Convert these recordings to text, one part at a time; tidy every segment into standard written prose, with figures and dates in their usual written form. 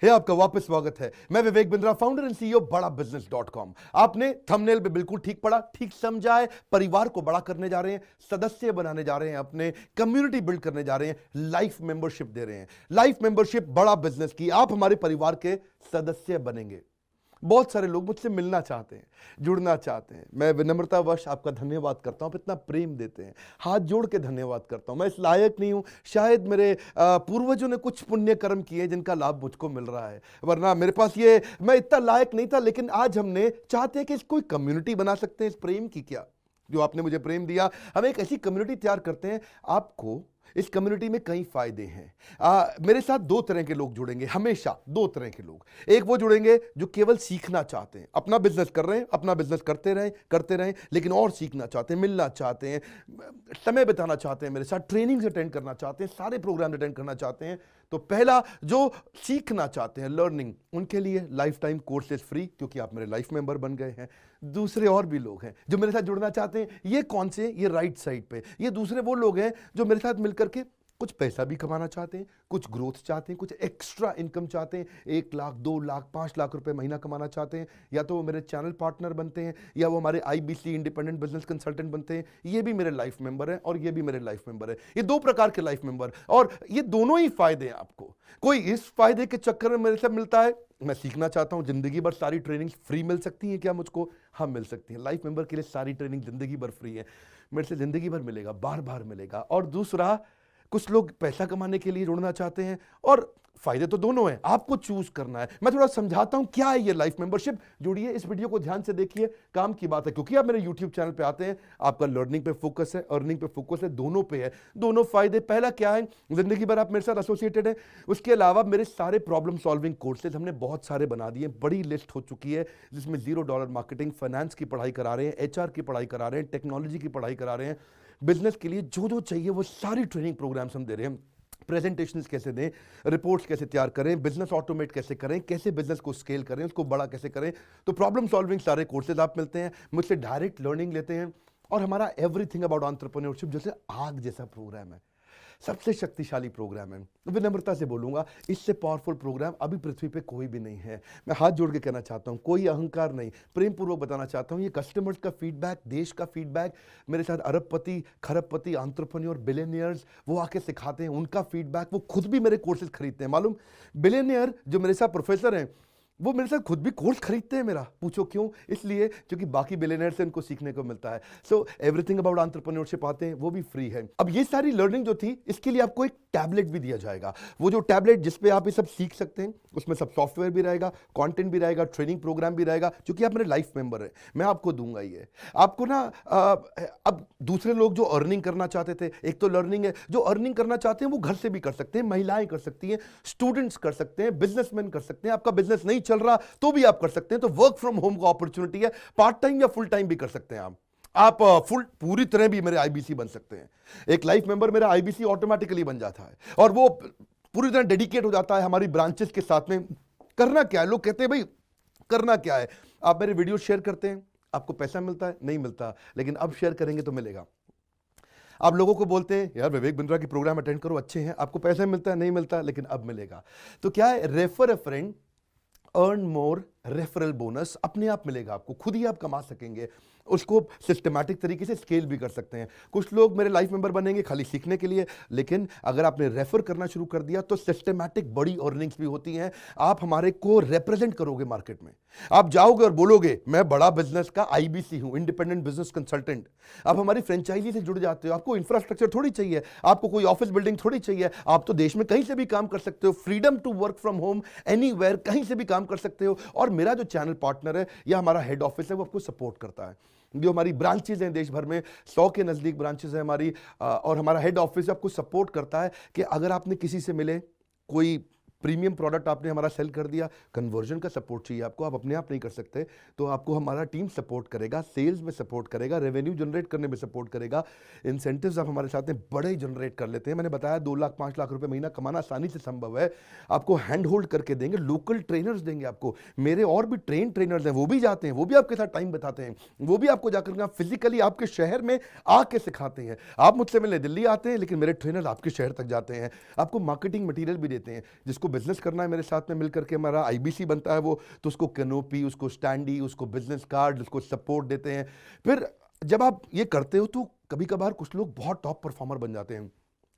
है आपका वापस स्वागत है। मैं Vivek Bindra, founder and CEO बड़ा बिजनेस.com। आपने थंबनेल पे बिल्कुल ठीक पढ़ा, ठीक समझा है। परिवार को बड़ा करने जा रहे हैं, सदस्य बनाने जा रहे हैं, अपने कम्युनिटी बिल्ड करने जा रहे हैं, लाइफ मेंबरशिप दे रहे हैं। लाइफ मेंबरशिप बड़ा बिजनेस की, आप हमारे परिवार के सदस्य बनेंगे। बहुत सारे लोग मुझसे मिलना चाहते हैं, जुड़ना चाहते हैं। मैं विनम्रतावश आपका धन्यवाद करता हूं, आप इतना प्रेम देते हैं, हाथ जोड़ के धन्यवाद करता हूं। मैं इस लायक नहीं हूं, शायद मेरे पूर्वजों ने कुछ पुण्य कर्म किए जिनका लाभ मुझको मिल रहा है, वरना मेरे पास ये मैं इतना लायक नहीं था। लेकिन आज हमने चाहते हैं कि इस कोई कम्युनिटी बना सकते हैं इस प्रेम की। क्या जो आपने मुझे प्रेम दिया, हम एक ऐसी कम्युनिटी तैयार करते हैं। आपको इस कम्युनिटी में कई फायदे हैं। मेरे साथ दो तरह के लोग जुड़ेंगे, हमेशा दो तरह के लोग। एक वो जुड़ेंगे जो केवल सीखना चाहते हैं, अपना बिजनेस कर रहे हैं, अपना बिजनेस करते रहें, लेकिन और सीखना चाहते हैं, मिलना चाहते हैं, समय बिताना चाहते हैं, मेरे साथ ट्रेनिंग्स अटेंड करना चाहते हैं, सारे प्रोग्राम अटेंड करना चाहते हैं। तो पहला, जो सीखना चाहते हैं, लर्निंग, उनके लिए लाइफ टाइम कोर्सेज फ्री, क्योंकि आप मेरे लाइफ मेंबर बन गए हैं। दूसरे और भी लोग हैं जो मेरे साथ जुड़ना चाहते हैं। ये कौन से? ये राइट साइड पे, ये दूसरे वो लोग हैं जो मेरे साथ मिलकर के कुछ पैसा भी कमाना चाहते हैं, कुछ ग्रोथ चाहते हैं, कुछ एक्स्ट्रा इनकम चाहते हैं। 1 लाख, 2 लाख, 5 लाख रुपए महीना कमाना चाहते हैं। या तो वो मेरे चैनल पार्टनर बनते हैं, या वो हमारे IBC इंडिपेंडेंट बिजनेस कंसल्टेंट बनते हैं। ये भी मेरे लाइफ मेंबर हैं और ये भी मेरे लाइफ मेंबर है। ये दो प्रकार के लाइफ मेंबर, और ये दोनों ही फायदे हैं आपको। कोई इस फायदे के चक्कर में मेरे से मिलता है, मैं सीखना चाहता हूं, जिंदगी भर सारी ट्रेनिंग फ्री मिल सकती है क्या मुझको? हाँ, मिल सकती है। लाइफ मेंबर के लिए सारी ट्रेनिंग जिंदगी भर फ्री है, मेरे से जिंदगी भर मिलेगा, बार बार मिलेगा। और दूसरा, कुछ लोग पैसा कमाने के लिए जुड़ना चाहते हैं, और फायदे तो दोनों हैं, आपको चूज करना है। मैं थोड़ा समझाता हूं क्या है ये लाइफ मेंबरशिप। जुड़िए, इस वीडियो को ध्यान से देखिए, काम की बात है। क्योंकि आप मेरे YouTube चैनल पे आते हैं, आपका लर्निंग पे फोकस है, अर्निंग पे फोकस है, दोनों पे है। दोनों फायदे, पहला क्या है, जिंदगी भर आप मेरे साथ एसोसिएटेड है। उसके अलावा मेरे सारे प्रॉब्लम सॉल्विंग कोर्सेज हमने बहुत सारे बना दिए, बड़ी लिस्ट हो चुकी है, जिसमें $0 मार्केटिंग, फाइनेंस की पढ़ाई करा रहे हैं, HR की पढ़ाई करा रहे हैं, टेक्नोलॉजी की पढ़ाई करा रहे हैं। बिजनेस के लिए जो जो चाहिए वो सारी ट्रेनिंग प्रोग्राम्स हम दे रहे हैं। प्रेजेंटेशंस कैसे दें, रिपोर्ट्स कैसे तैयार करें, बिजनेस ऑटोमेट कैसे करें, कैसे बिजनेस को स्केल करें, उसको बड़ा कैसे करें। तो प्रॉब्लम सॉल्विंग सारे कोर्सेज आप मिलते हैं, मुझसे डायरेक्ट लर्निंग लेते हैं। और हमारा एवरीथिंग अबाउट एंटरप्रेन्योरशिप जैसे आग जैसा प्रोग्राम है, सबसे शक्तिशाली प्रोग्राम है। विनम्रता से बोलूंगा, इससे पावरफुल प्रोग्राम अभी पृथ्वी पे कोई भी नहीं है। मैं हाथ जोड़ के कहना चाहता हूं, कोई अहंकार नहीं, प्रेम पूर्वक बताना चाहता हूं, ये कस्टमर्स का फीडबैक, देश का फीडबैक, मेरे साथ अरबपति, खरबपति, एंटरप्रेन्योर, बिलियनियर्स, वो आके सिखाते हैं, उनका फीडबैक, वो खुद भी मेरे कोर्सेज खरीदते हैं। मालूम, बिलियनियर जो मेरे साथ प्रोफेसर हैं, वो मेरे साथ खुद भी कोर्स खरीदते हैं मेरा। पूछो क्यों? इसलिए क्योंकि बाकी बिलियनियर से इनको सीखने को मिलता है। सो एवरीथिंग अबाउट एंटरप्रेन्योरशिप आते हैं, वो भी फ्री है। अब ये सारी लर्निंग जो थी, इसके लिए आपको एक टैबलेट भी दिया जाएगा। वो जो टैबलेट जिसपे आप ये सब सीख सकते हैं, उसमें सब सॉफ्टवेयर भी रहेगा, कंटेंट भी रहेगा, ट्रेनिंग प्रोग्राम भी रहेगा। क्योंकि आप मेरे लाइफ मेंबर हैं, मैं आपको दूंगा ये। आपको ना अब दूसरे लोग जो अर्निंग करना चाहते थे, एक तो लर्निंग है, जो अर्निंग करना चाहते हैं वो घर से भी कर सकते हैं, महिलाएं कर सकती हैं, स्टूडेंट्स कर सकते हैं, बिजनेसमैन कर सकते हैं। आपका बिजनेस नहीं चल रहा तो भी आप कर सकते हैं। तो वर्क फ्रॉम होम का अपॉर्चुनिटी है, पार्ट टाइम या फुल टाइम भी कर सकते हैं आप फुल पूरी तरह भी मेरे IBC बन सकते हैं। एक लाइफ मेंबर मेरा IBC ऑटोमेटिकली बन जाता है, और वो पूरी तरह डेडिकेट हो जाता है हमारी ब्रांचेस के साथ में। करना क्या है, लोग कहते हैं भाई करना क्या है, आप मेरे वीडियो शेयर करते हैं, आपको पैसा मिलता है? नहीं मिलता, लेकिन अब शेयर करेंगे तो मिलेगा। आप लोगों को बोलते हैं यार विवेक बिंद्रा की प्रोग्राम अटेंड करो, अच्छे हैं, आपको पैसा मिलता है? नहीं मिलता, लेकिन अब मिलेगा। तो क्या है, refer a friend, earn more, referral bonus अपने आप मिलेगा आपको, खुद ही आप कमा सकेंगे। उसको सिस्टमैटिक तरीके से स्केल भी कर सकते हैं। कुछ लोग मेरे लाइफ मेंबर बनेंगे खाली सीखने के लिए, लेकिन अगर आपने रेफर करना शुरू कर दिया तो सिस्टमैटिक बड़ी अर्निंग्स भी होती हैं। आप हमारे को रिप्रेजेंट करोगे मार्केट में, आप जाओगे और बोलोगे मैं बड़ा बिजनेस का IBC हूं, इंडिपेंडेंट बिजनेस कंसल्टेंट। आप हमारी फ्रेंचाइजी से जुड़ जाते हो, आपको इंफ्रास्ट्रक्चर थोड़ी चाहिए, आपको कोई ऑफिस बिल्डिंग थोड़ी चाहिए, आप तो देश में कहीं से भी काम कर सकते हो, freedom to work from home, anywhere, कहीं से भी काम कर सकते हो। और मेरा जो चैनल पार्टनर है या हमारा हेड ऑफिस है, वो आपको सपोर्ट करता है। जो हमारी ब्रांचेज हैं देश भर में, 100 के नजदीक ब्रांचेज है हमारी, और हमारा हेड ऑफिस आपको सपोर्ट करता है कि अगर आपने किसी से मिले, कोई प्रीमियम प्रोडक्ट आपने हमारा सेल कर दिया, कन्वर्जन का सपोर्ट चाहिए आपको, आप अपने आप नहीं कर सकते, तो आपको हमारा टीम सपोर्ट करेगा, सेल्स में सपोर्ट करेगा, रेवेन्यू जनरेट करने में सपोर्ट करेगा, इंसेंटिव्स आप हमारे साथ में बड़े जनरेट कर लेते हैं। मैंने बताया 2 लाख 5 लाख रुपए महीना कमाना आसानी से संभव है। आपको हैंड होल्ड करके देंगे, लोकल ट्रेनर्स देंगे आपको, मेरे और भी ट्रेनर्स हैं, वो भी जाते हैं, वो भी आपके साथ टाइम बताते हैं, वो भी आपको जाकर फिजिकली आपके शहर में आके सिखाते हैं। आप मुझसे मिलने दिल्ली आते हैं, लेकिन मेरे ट्रेनर आपके शहर तक जाते हैं, आपको मार्केटिंग मटीरियल भी देते हैं, जिसको बिजनेस करना है मेरे साथ में मिलकर के, हमारा आईबीसी बनता है वो, तो उसको कैनोपी, उसको स्टैंडी, उसको बिजनेस कार्ड, उसको सपोर्ट देते हैं। फिर जब आप ये करते हो तो कभी कभार कुछ लोग बहुत टॉप परफॉर्मर बन जाते हैं,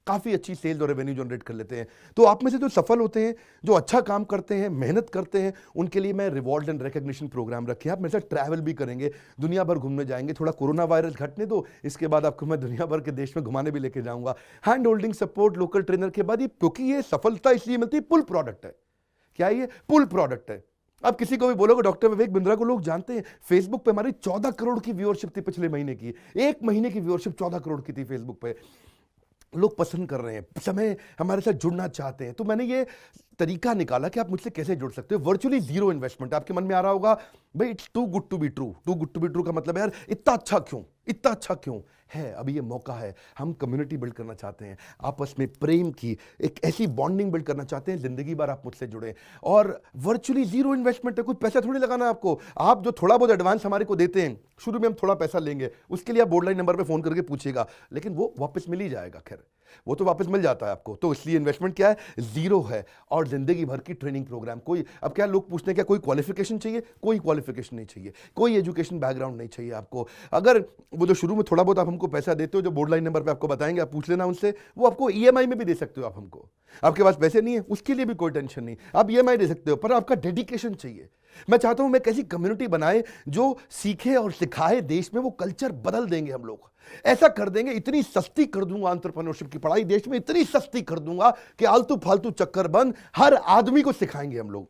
काफ़ी अच्छी सेल्स और रेवेन्यू जनरेट कर लेते हैं। तो आप में से जो सफल होते हैं, जो अच्छा काम करते हैं, मेहनत करते हैं, उनके लिए मैं रिवॉर्ड एंड रिकग्निशन प्रोग्राम रखे हैं। आप मेरे साथ ट्रैवल भी करेंगे, दुनिया भर घूमने जाएंगे। थोड़ा कोरोना वायरस घटने दो, इसके बाद आपको मैं दुनिया भर के देश में घुमाने भी लेके जाऊंगा। Hand holding support, local trainer के बाद ये, क्योंकि ये सफलता इसलिए मिलती है, पुल प्रोडक्ट है। क्या ये पुल प्रोडक्ट है? आप किसी को भी बोलोगे डॉक्टर विवेक बिंद्रा को लोग जानते हैं, फेसबुक पे हमारी 14 करोड़ की व्यूअरशिप थी पिछले महीने की। एक महीने की व्यूअरशिप 14 करोड़ की थी फेसबुक पे। लोग पसंद कर रहे हैं, समय हमारे साथ जुड़ना चाहते हैं। तो मैंने ये तरीका निकाला कि आप मुझसे कैसे जुड़ सकते हो। Virtually zero investment. आपके मन में आ रहा होगा भाई it's too good to be true. Too good to be true का मतलब यार इतना अच्छा क्यों, इतना अच्छा क्यों है? अभी ये मौका है, हम कम्युनिटी बिल्ड करना चाहते हैं, आपस में प्रेम की एक ऐसी बॉन्डिंग बिल्ड करना चाहते हैं, जिंदगी भर आप मुझसे जुड़े। और वर्चुअली जीरो इन्वेस्टमेंट है, कुछ पैसा थोड़ी लगाना है आपको। आप जो थोड़ा बहुत एडवांस हमारे को देते हैं, शुरू में हम थोड़ा पैसा लेंगे, उसके लिए आप बोर्ड लाइन नंबर पे फोन करके पूछिएगा, लेकिन वो वापस मिल ही जाएगा। खैर वो तो वापस मिल जाता है आपको। तो इसलिए इन्वेस्टमेंट क्या है? जीरो है। और जिंदगी भर की ट्रेनिंग प्रोग्राम। कोई, अब क्या लोग पूछते हैं क्या कोई क्वालिफिकेशन चाहिए? कोई क्वालिफिकेशन नहीं चाहिए, कोई एजुकेशन बैकग्राउंड नहीं चाहिए आपको। अगर वो जो शुरू में थोड़ा बहुत आप हमको पैसा देते हो, जो बोर्ड लाइन नंबर पे आपको बताएंगे, आप पूछ लेना उनसे, वो आपको ईएमआई में भी दे सकते हो। आप हमको, आपके पास पैसे नहीं है उसके लिए भी कोई टेंशन नहीं, आप ईएमआई दे सकते हो, पर आपका डेडिकेशन चाहिए। मैं चाहता हूं मैं कैसी कम्युनिटी बनाए जो सीखे और सिखाए, देश में वो कल्चर बदल देंगे हम लोग। ऐसा कर देंगे, इतनी सस्ती कर दूंगा एंटरप्रेन्योरशिप की पढ़ाई देश में, इतनी सस्ती कर दूंगा कि आलतू फालतू चक्कर बंद, हर आदमी को सिखाएंगे हम लोग।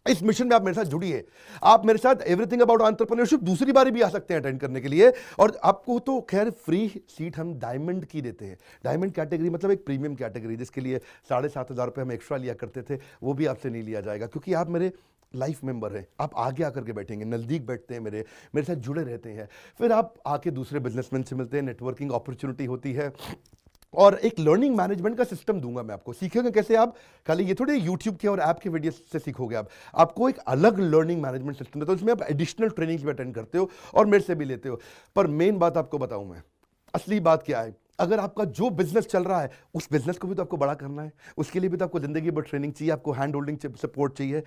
इस मिशन में आप मेरे साथ जुड़िए। आप मेरे साथ एवरीथिंग अबाउट एंटरप्रेन्योरशिप दूसरी बारी भी आ सकते हैं अटेंड करने के लिए। और आपको तो खैर फ्री सीट हम डायमंड की देते हैं। डायमंड कैटेगरी मतलब एक प्रीमियम कैटेगरी, जिसके लिए 7,500 रुपये हम एक्स्ट्रा लिया करते थे, वो भी आपसे नहीं लिया जाएगा, क्योंकि आप मेरे लाइफ मेंबर हैं। आप आगे आकर के बैठेंगे, नज़दीक बैठते हैं, मेरे साथ जुड़े रहते हैं। फिर आप आके दूसरे बिजनेसमैन से मिलते हैं, नेटवर्किंग अपॉर्चुनिटी होती है। और एक लर्निंग मैनेजमेंट का सिस्टम दूंगा मैं आपको। सीखेंगे कैसे? आप खाली ये थोड़ी यूट्यूब के और ऐप के वीडियो से सीखोगे। आप, आपको एक अलग लर्निंग मैनेजमेंट सिस्टम है, तो इसमें आप एडिशनल ट्रेनिंग्स भी अटेंड करते हो और मेरे से भी लेते हो। पर मेन बात आपको बताऊं मैं, असली बात क्या है, अगर आपका जो बिजनेस चल रहा है उस बिजनेस को भी तो आपको बड़ा करना है, उसके लिए भी तो आपको जिंदगी भर ट्रेनिंग चाहिए, आपको हैंड होल्डिंग सपोर्ट चाहिए।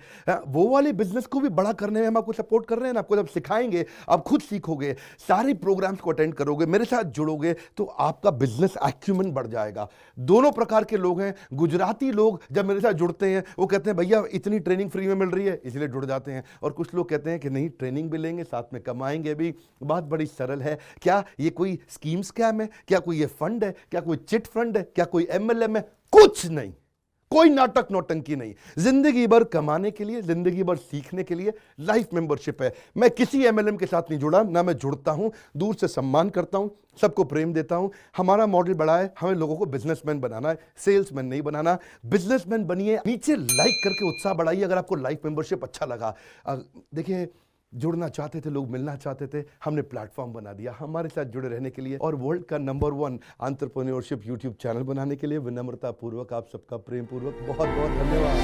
वो वाले बिजनेस को भी बड़ा करने में हम आपको सपोर्ट कर रहे हैं ना। आपको जब सिखाएंगे, आप खुद सीखोगे, सारे प्रोग्राम्स को अटेंड करोगे, मेरे साथ जुड़ोगे, तो आपका बिजनेस एक्यूमेन बढ़ जाएगा। दोनों प्रकार के लोग हैं। गुजराती लोग जब मेरे साथ जुड़ते हैं, वो कहते हैं भैया इतनी ट्रेनिंग फ्री में मिल रही है, इसलिए जुड़ जाते हैं। और कुछ लोग कहते हैं कि नहीं, ट्रेनिंग भी लेंगे, साथ में कमाएंगे भी। बात बड़ी सरल है। क्या ये कोई स्कीम स्कैम है? क्या कोई ये फंड है? क्या कोई चिट फंड है? क्या कोई एमएलएम है? कुछ नहीं, कोई नाटक नौटंकी नहीं। जिंदगी भर कमाने के लिए, जिंदगी भर सीखने के लिए लाइफ मेंबरशिप है। मैं किसी एमएलएम के साथ नहीं जुड़ा, ना मैं जुड़ता हूं। दूर से सम्मान करता हूं, सबको प्रेम देता हूं। हमारा मॉडल बड़ा है, हमें लोगों को बिजनेसमैन बनाना है, सेल्समैन नहीं बनाना। बिजनेसमैन बनिए। नीचे लाइक करके उत्साह बढ़ाइए अगर आपको लाइफ मेंबरशिप अच्छा लगा। देखिए, जुड़ना चाहते थे लोग, मिलना चाहते थे, हमने प्लेटफॉर्म बना दिया हमारे साथ जुड़े रहने के लिए। और वर्ल्ड का नंबर 1 एंटरप्रेन्योरशिप यूट्यूब चैनल बनाने के लिए विनम्रता पूर्वक आप सबका प्रेम पूर्वक बहुत बहुत धन्यवाद।